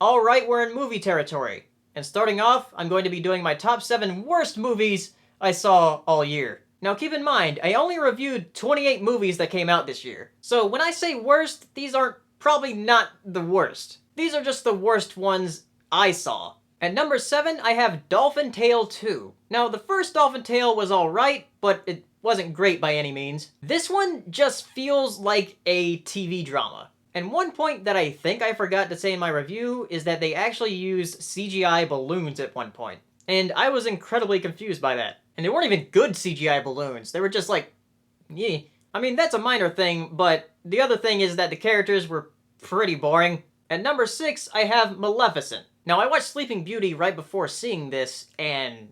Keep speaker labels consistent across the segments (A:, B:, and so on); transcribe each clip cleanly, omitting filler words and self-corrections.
A: Alright, we're in movie territory. And starting off, I'm going to be doing my top 7 worst movies I saw all year. Now keep in mind, I only reviewed 28 movies that came out this year. So when I say worst, these aren't probably not the worst. These are just the worst ones I saw. At number 7, I have Dolphin Tale 2. Now the first Dolphin Tale was alright, but it wasn't great by any means. This one just feels like a TV drama. And one point that I think I forgot to say in my review is that they actually used CGI balloons at one point. And I was incredibly confused by that. And they weren't even good CGI balloons. They were just like, yeah. I mean, that's a minor thing, but the other thing is that the characters were pretty boring. At number 6, I have Maleficent. Now, I watched Sleeping Beauty right before seeing this, and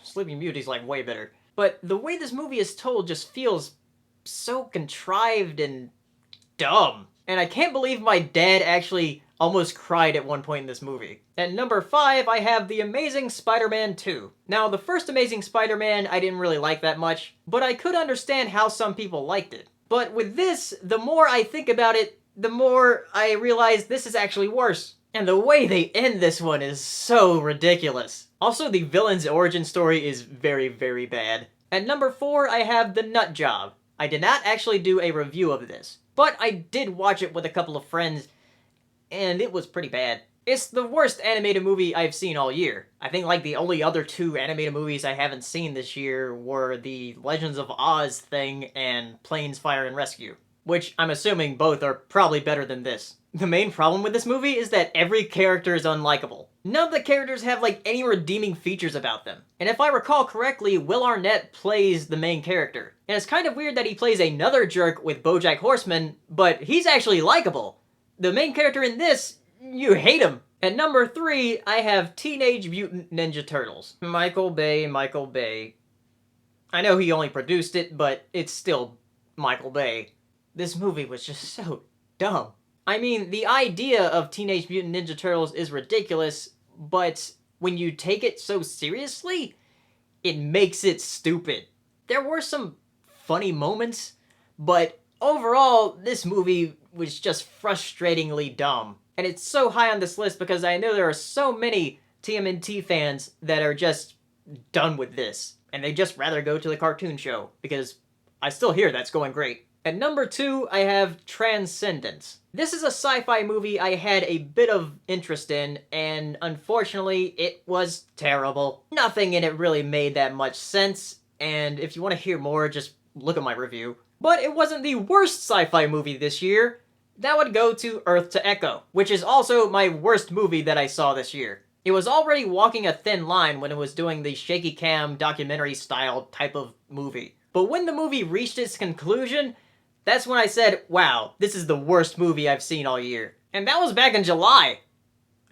A: Sleeping Beauty's like way better. But the way this movie is told just feels so contrived and dumb. And I can't believe my dad actually almost cried at one point in this movie. At number 5, I have The Amazing Spider-Man 2. Now, the first Amazing Spider-Man I didn't really like that much, but I could understand how some people liked it. But with this, the more I think about it, the more I realize this is actually worse. And the way they end this one is so ridiculous. Also, the villain's origin story is very, very bad. At number 4, I have The Nut Job. I did not actually do a review of this, but I did watch it with a couple of friends, and it was pretty bad. It's the worst animated movie I've seen all year. I think like the only other 2 animated movies I haven't seen this year were the Legends of Oz thing and Planes, Fire, and Rescue, which I'm assuming both are probably better than this. The main problem with this movie is that every character is unlikable. None of the characters have like any redeeming features about them. And if I recall correctly, Will Arnett plays the main character. And it's kind of weird that he plays another jerk with BoJack Horseman, but he's actually likable. The main character in this, you hate him. At number 3, I have Teenage Mutant Ninja Turtles. Michael Bay, Michael Bay. I know he only produced it, but it's still Michael Bay. This movie was just so dumb. I mean, the idea of Teenage Mutant Ninja Turtles is ridiculous, but when you take it so seriously, it makes it stupid. There were some funny moments, but overall, this movie was just frustratingly dumb. And it's so high on this list because I know there are so many TMNT fans that are just done with this, and they just rather go to the cartoon show, because I still hear that's going great. At number 2, I have Transcendence. This is a sci-fi movie I had a bit of interest in, and unfortunately, it was terrible. Nothing in it really made that much sense, and if you want to hear more, just look at my review. But it wasn't the worst sci-fi movie this year. That would go to Earth to Echo, which is also my worst movie that I saw this year. It was already walking a thin line when it was doing the shaky cam documentary style type of movie. But when the movie reached its conclusion, that's when I said, wow, this is the worst movie I've seen all year. And that was back in July,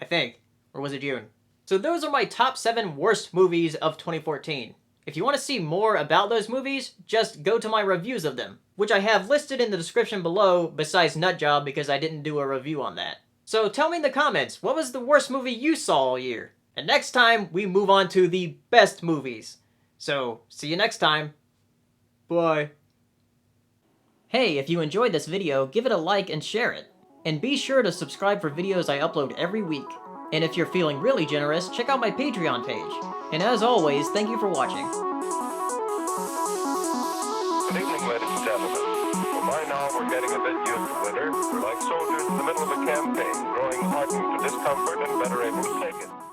A: I think. Or was it June? So those are my top 7 worst movies of 2014. If you want to see more about those movies, just go to my reviews of them, which I have listed in the description below besides Nut Job because I didn't do a review on that. So tell me in the comments, what was the worst movie you saw all year? And next time, we move on to the best movies. So, see you next time. Bye. Hey, if you enjoyed this video, give it a like and share it. And be sure to subscribe for videos I upload every week. And if you're feeling really generous, check out my Patreon page. And as always, thank you for watching.
B: Good evening, ladies and gentlemen. Well, by now we're getting a bit used to winter. We're like soldiers in the middle of a campaign, growing hardened to discomfort and better able to take it.